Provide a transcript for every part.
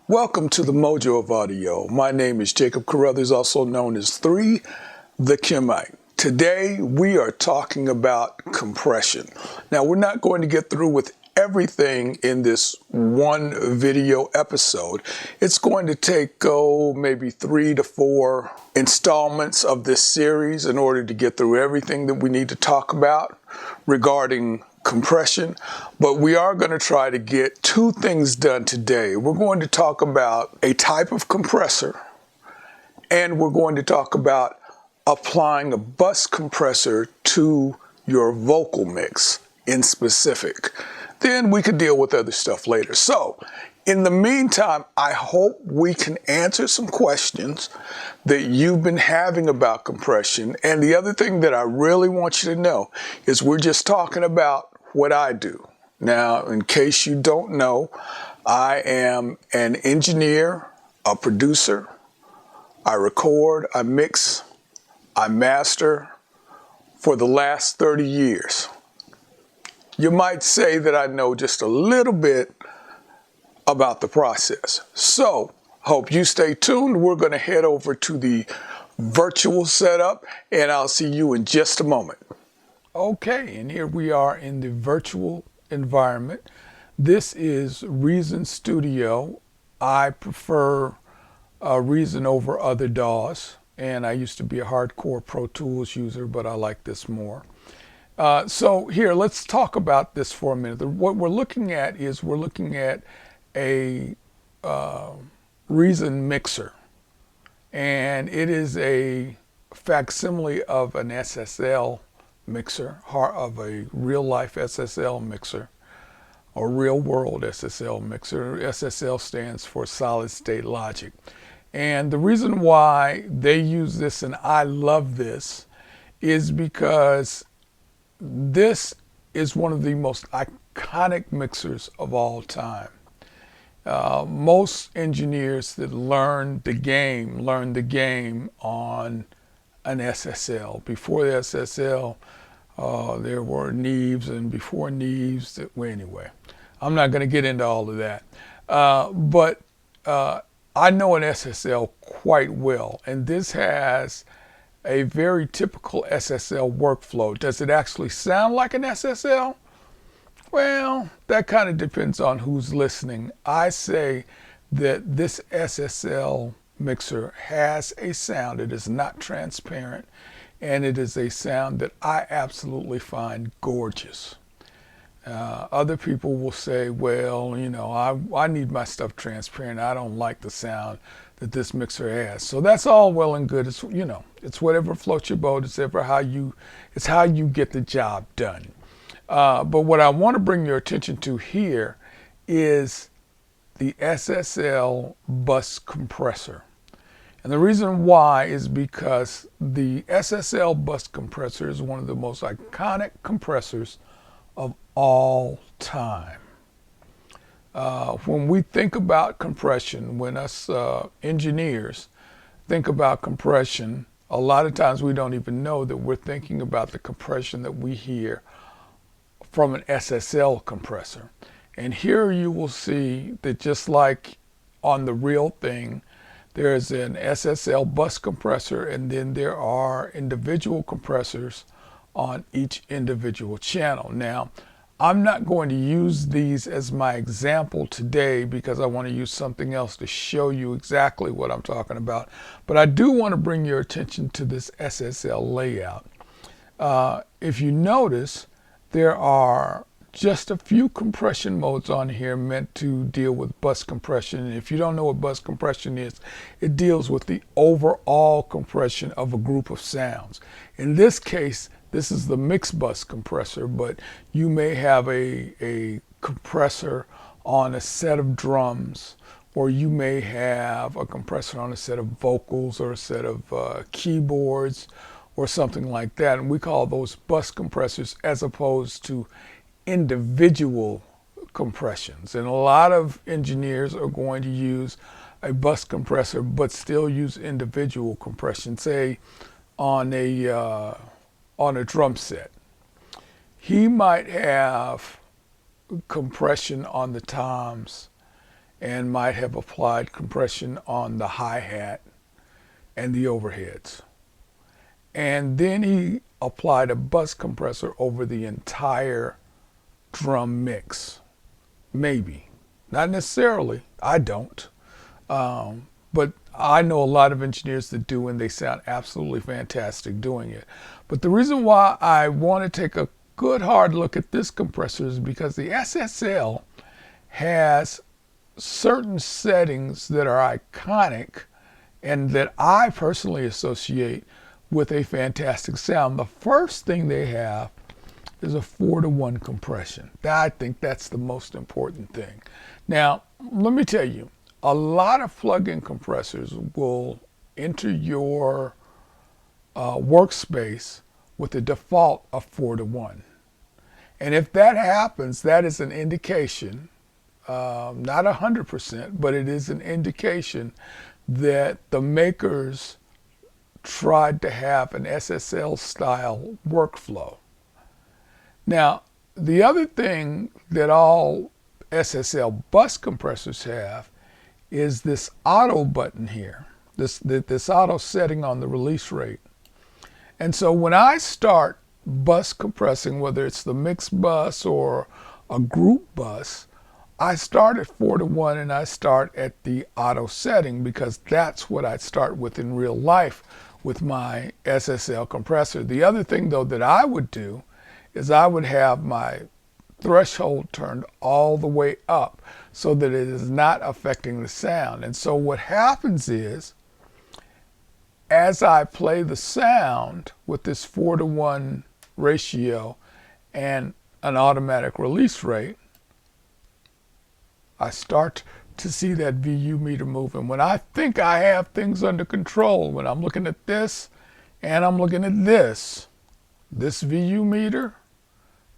Welcome to the Mojo of Audio. My name is Jacob Carruthers, also known as 3, the Kemite. Today we are talking about compression. Now we're not going to get through with everything in this one video episode. It's going to take maybe 3 to 4 installments of this series in order to get through everything that we need to talk about regarding compression, but we are going to try to get 2 things done today. We're going to talk about a type of compressor, and we're going to talk about applying a bus compressor to your vocal mix in specific. Then we could deal with other stuff later. So in the meantime, I hope we can answer some questions that you've been having about compression. And the other thing that I really want you to know is we're just talking about what I do. Now, in case you don't know, I am an engineer, a producer. I record, I mix, I master for the last 30 years. You might say that I know just a little bit about the process. So, hope you stay tuned. We're going to head over to the virtual setup, and I'll see you in just a moment. Okay, and here we are in the virtual environment. This is Reason Studio. I prefer Reason over other DAWs, and I used to be a hardcore Pro Tools user, but I like this more. So here, let's talk about this for a minute. What we're looking at is a Reason mixer, and it is a facsimile of an SSL mixer, of a real-life SSL mixer, or real-world SSL mixer. SSL stands for solid state logic. And the reason why they use this, and I love this, is because this is one of the most iconic mixers of all time. Most engineers that learn the game on an SSL. Before the SSL, there were Neves, and before Neves, well, anyway, I'm not going to get into all of that. But I know an SSL quite well, and this has a very typical SSL workflow. Does it actually sound like an SSL? Well, that kind of depends on who's listening. I say that this SSL mixer has a sound. It is not transparent, and it is a sound that I absolutely find gorgeous. Other people will say, well, you know, I need my stuff transparent. I don't like the sound that this mixer has. So that's all well and good. It's, you know, it's whatever floats your boat. It's how you get the job done. But what I want to bring your attention to here is the SSL bus compressor. And the reason why is because the SSL bus compressor is one of the most iconic compressors of all time. When we think about compression, when us engineers think about compression, a lot of times we don't even know that we're thinking about the compression that we hear from an SSL compressor. And here you will see that just like on the real thing, there's an SSL bus compressor, and then there are individual compressors on each individual channel. Now, I'm not going to use these as my example today because I want to use something else to show you exactly what I'm talking about. But I do want to bring your attention to this SSL layout. If you notice, there are just a few compression modes on here meant to deal with bus compression. And if you don't know what bus compression is, it deals with the overall compression of a group of sounds. In this case, this is the mix bus compressor, but you may have a compressor on a set of drums, or you may have a compressor on a set of vocals or a set of keyboards or something like that. And we call those bus compressors as opposed to individual compressions. And a lot of engineers are going to use a bus compressor but still use individual compression, say on a drum set. He might have compression on the toms and might have applied compression on the hi-hat and the overheads. And then he applied a bus compressor over the entire drum mix. Maybe. Not necessarily. I don't. But I know a lot of engineers that do, and they sound absolutely fantastic doing it. But the reason why I want to take a good hard look at this compressor is because the SSL has certain settings that are iconic and that I personally associate with a fantastic sound. The first thing they have is a 4-to-1 compression. I think that's the most important thing. Now, let me tell you, a lot of plug-in compressors will enter your workspace with a default of 4-to-1. And if that happens, that is an indication, not 100%, but it is an indication that the makers tried to have an SSL style workflow. Now, the other thing that all SSL bus compressors have is this auto button here, this auto setting on the release rate. And so when I start bus compressing, whether it's the mixed bus or a group bus, I start at 4-to-1 and I start at the auto setting because that's what I'd start with in real life with my SSL compressor. The other thing though that I would do is I would have my threshold turned all the way up so that it is not affecting the sound. And so what happens is, as I play the sound with this 4-to-1 ratio and an automatic release rate, I start to see that VU meter move. And when I think I have things under control, when I'm looking at this and I'm looking at this VU meter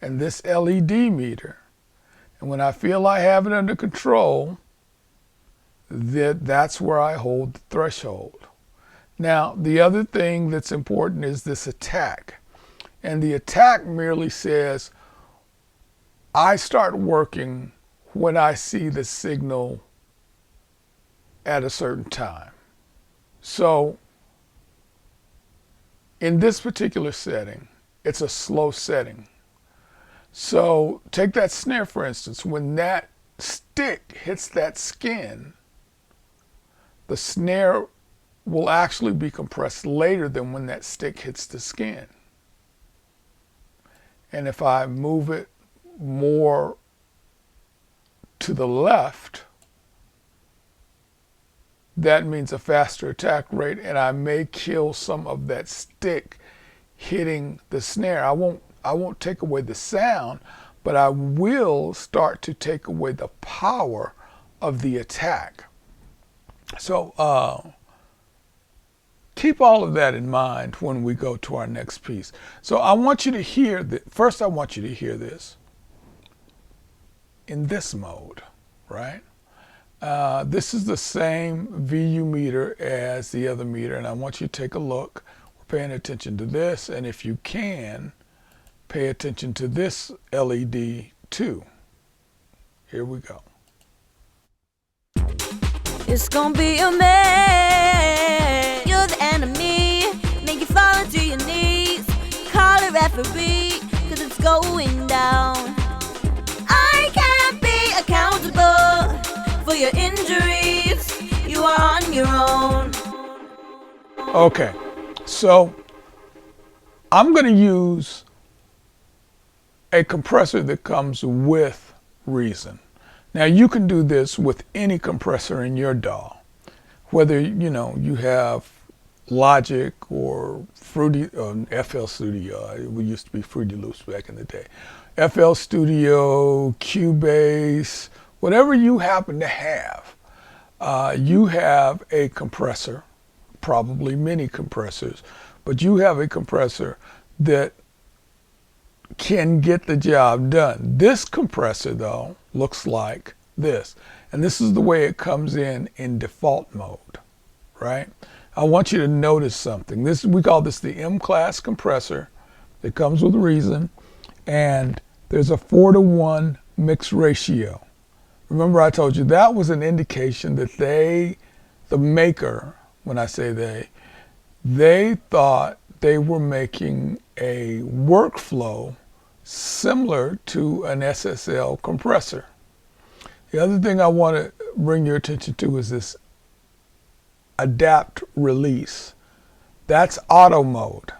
and this LED meter, and when I feel I have it under control, that's where I hold the threshold. Now, the other thing that's important is this attack. And the attack merely says, I start working when I see the signal at a certain time. So, in this particular setting, it's a slow setting. So, take that snare for instance. When that stick hits that skin, the snare will actually be compressed later than when that stick hits the skin. And if I move it more to the left, that means a faster attack rate, and I may kill some of that stick hitting the snare. I won't take away the sound, but I will start to take away the power of the attack. So keep all of that in mind when we go to our next piece. So I want you to hear that. First, I want you to hear this in this mode, right? This is the same VU meter as the other meter, and I want you to take a look. We're paying attention to this, and if you can, pay attention to this LED too. Here we go. It's gonna be a mess. You're the enemy. Make you fall into your knees. Call a referee, cause it's going down. I can't be accountable for your injuries. You are on your own. Okay, so I'm gonna use a compressor that comes with Reason. Now you can do this with any compressor in your DAW, whether you have Logic or Fruity or FL Studio. We used to be Fruity Loops back in the day. FL Studio, Cubase, whatever you happen to have, you have a compressor, probably many compressors, but you have a compressor that can get the job done. This compressor though looks like this, and this is the way it comes in default mode, right? I want you to notice something. We call this the MClass compressor. It comes with Reason, and there's a 4-to-1 mix ratio. Remember I told you that was an indication that the maker, when I say they thought they were making a workflow similar to an SSL compressor. The other thing I want to bring your attention to is this adapt release. That's auto mode.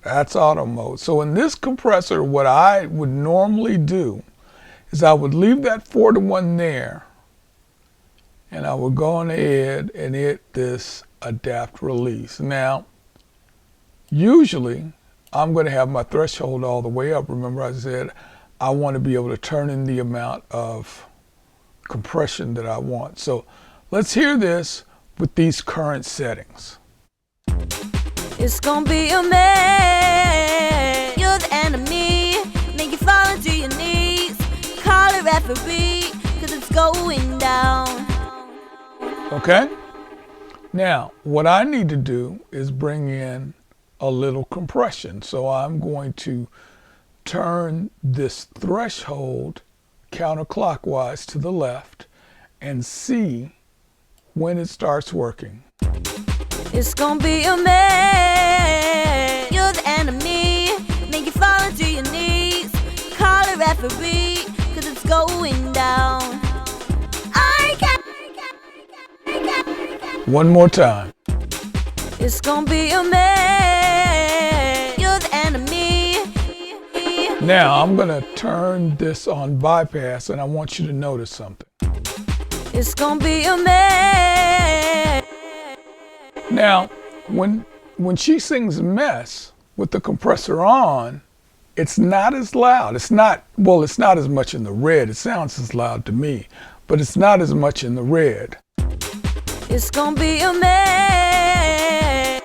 That's auto mode. So in this compressor, what I would normally do is I would leave that 4-to-1 there, and I would go on ahead and hit this adapt release. Now, usually I'm going to have my threshold all the way up. Remember I said I want to be able to turn in the amount of compression that I want. So let's hear this with these current settings. It's gonna be a mess. You're the enemy. Make you fall into your knees. Call a referee, cause it's going down. Okay? Now, what I need to do is bring in a little compression. So I'm going to turn this threshold counterclockwise to the left and see when it starts working. It's gonna be a mess. You're the enemy. Make you fall into your knees. Call a referee, cause it's going down. One more time. It's gonna be a mess. You're the enemy. Now I'm gonna turn this on bypass, and I want you to notice something. It's gonna be a mess. Now, when she sings mess with the compressor on, it's not as loud. It's not as much in the red. It sounds as loud to me, but it's not as much in the red. It's gonna be a mess.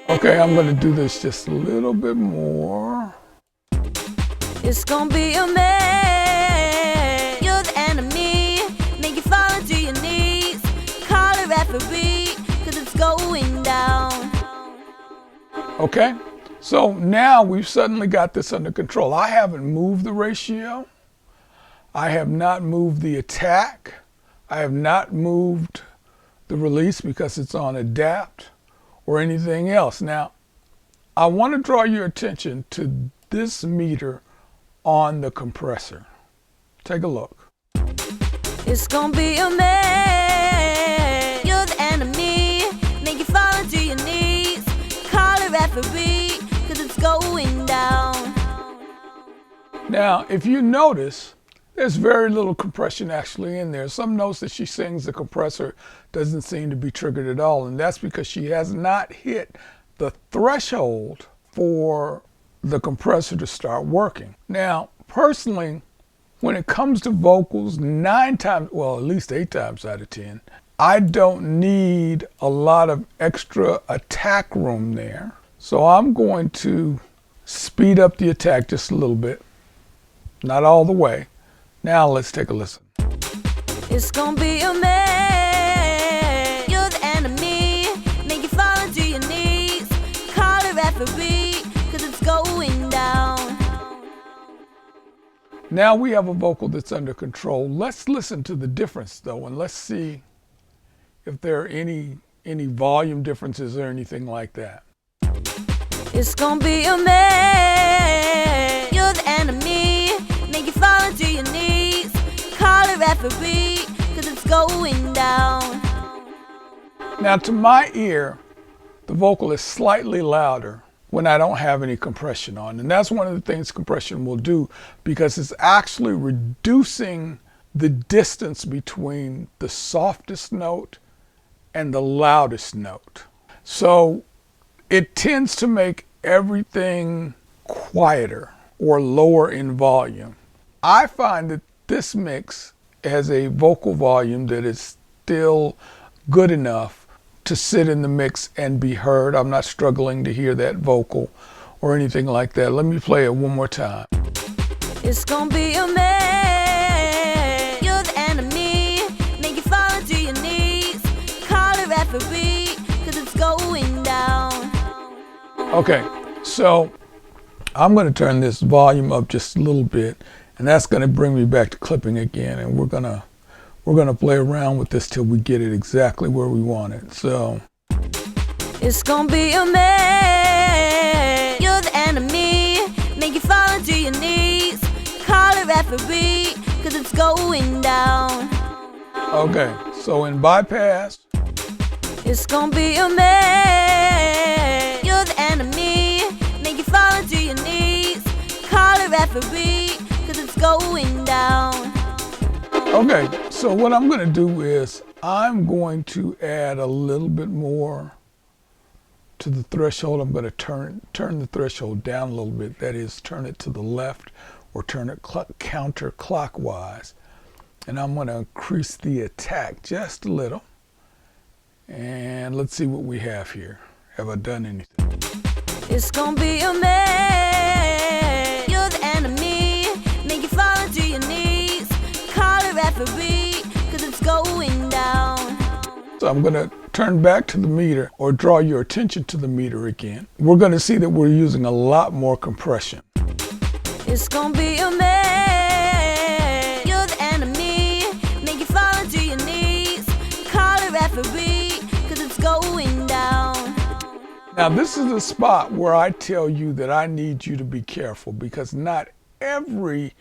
Okay, I'm gonna do this just a little bit more. It's gonna be a mess. You're the enemy. Make you fall into your knees. Call a referee, cause it's going down. Okay, so now we've suddenly got this under control. I haven't moved the ratio. I have not moved the attack. I have not moved the release because it's on adapt or anything else. Now, I want to draw your attention to this meter on the compressor. Take a look. It's gonna be a mess. You're the enemy. Make you fall into your knees. Call a referee, cause it's going down. Now, if you notice, there's very little compression actually in there. Some notes that she sings, the compressor doesn't seem to be triggered at all, and that's because she has not hit the threshold for the compressor to start working. Now, personally, when it comes to vocals, 9 times, well, at least 8 times out of 10, I don't need a lot of extra attack room there. So I'm going to speed up the attack just a little bit, not all the way. Now let's take a listen. It's gonna be a mess. You're the enemy. Make you fall into your knees. Call a referee, cause it's going down. Now we have a vocal that's under control. Let's listen to the difference though, and let's see if there are any volume differences or anything like that. It's gonna be a mess. You're the enemy. Make you fall into your knees. Call a referee, cause it's going down. Now to my ear, the vocal is slightly louder when I don't have any compression on. And that's one of the things compression will do, because it's actually reducing the distance between the softest note and the loudest note. So it tends to make everything quieter or lower in volume. I find that this mix has a vocal volume that is still good enough to sit in the mix and be heard. I'm not struggling to hear that vocal or anything like that. Let me play it one more time. It's gonna be a mess. You're the enemy. Make you fall into your knees. Call a referee, cause it's going down. Okay, so I'm going to turn this volume up just a little bit, And that's going to bring me back to clipping again, and we're gonna play around with this till we get it exactly where we want it. So it's gonna be a mess. You're the enemy, make you fall to your knees. Call a referee, cause it's going down. Okay, so in bypass, it's gonna be a mess. You're the enemy, make you fall to your knees. Call a referee, cause it's going down. Okay, so what I'm going to do is I'm going to add a little bit more to the threshold. I'm going to turn the threshold down a little bit. That is, turn it to the left or turn it counterclockwise. And I'm going to increase the attack just a little. And let's see what we have here. Have I done anything? It's going to be a mess. You're the enemy, make you fall to your knees. Call a referee, cause it's going down. So I'm going to turn back to the meter, or draw your attention to the meter again. We're going to see that we're using a lot more compression. It's gonna be a mess. You're the enemy, make you fall to your knees. Call a referee, cause it's going down. Now this is the spot where I tell you that I need you to be careful, because not every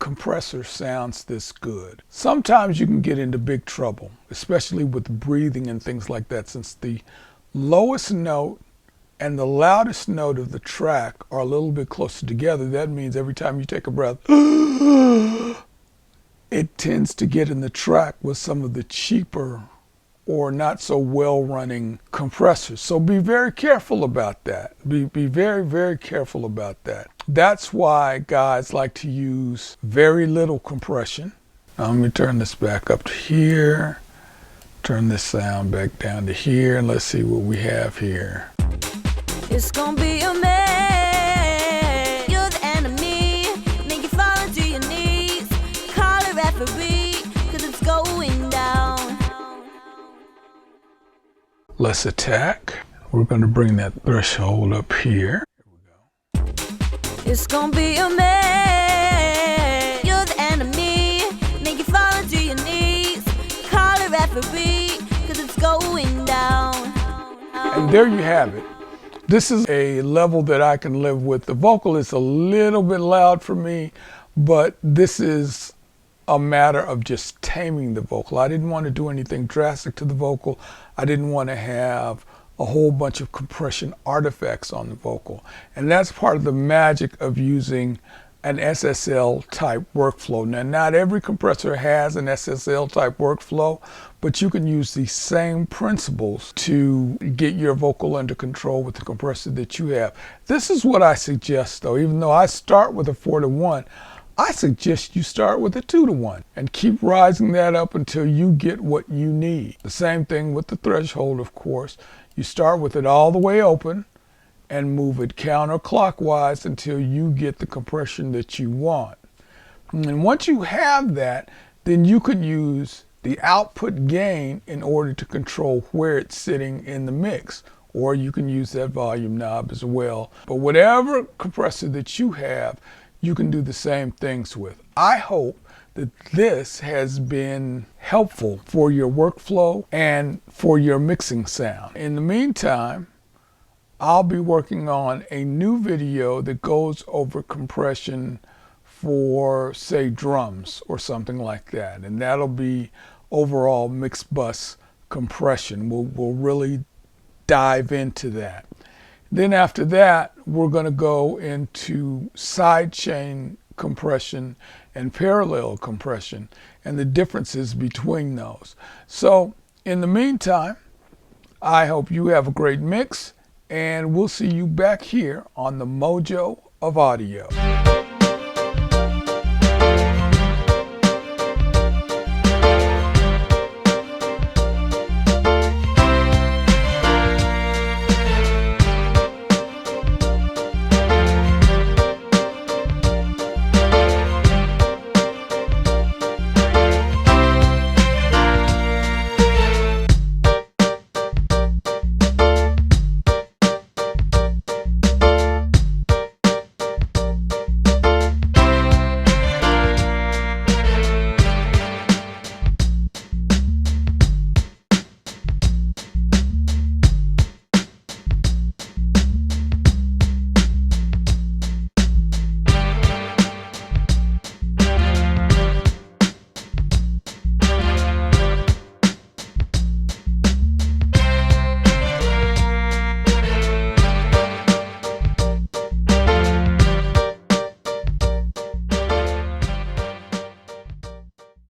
compressor sounds this good. Sometimes you can get into big trouble, especially with breathing and things like that, since the lowest note and the loudest note of the track are a little bit closer together. That means every time you take a breath, it tends to get in the track with some of the cheaper or not so well running compressors. So be very careful about that. Be very, very careful about that. That's why guys like to use very little compression. Now let me turn this back up to here. Turn this sound back down to here, and let's see what we have here. It's gonna be a mess. You're the enemy, make you fall to your knees. Call a referee, cause it's going down. Let's attack. We're going to bring that threshold up here. Here we go. It's gonna be a mess. You're the enemy, make you fall to your knees. Call a referee, cause it's going down. And there you have it. This is a level that I can live with. The vocal is a little bit loud for me, but this is a matter of just taming the vocal. I didn't want to do anything drastic to the vocal. I didn't want to have a whole bunch of compression artifacts on the vocal. And that's part of the magic of using an SSL type workflow. Now, not every compressor has an SSL type workflow, but you can use these same principles to get your vocal under control with the compressor that you have. This is what I suggest though. Even though I start with a 4-to-1, I suggest you start with a 2-to-1 and keep rising that up until you get what you need. The same thing with the threshold, of course. You start with it all the way open and move it counterclockwise until you get the compression that you want. And once you have that, then you could use the output gain in order to control where it's sitting in the mix. Or you can use that volume knob as well. But whatever compressor that you have, you can do the same things with. I hope that this has been helpful for your workflow and for your mixing sound. In the meantime, I'll be working on a new video that goes over compression for, say, drums or something like that. And that'll be overall mix bus compression. We'll really dive into that. Then after that, we're going to go into sidechain compression and parallel compression and the differences between those. So in the meantime, I hope you have a great mix, and we'll see you back here on the Mojo of Audio.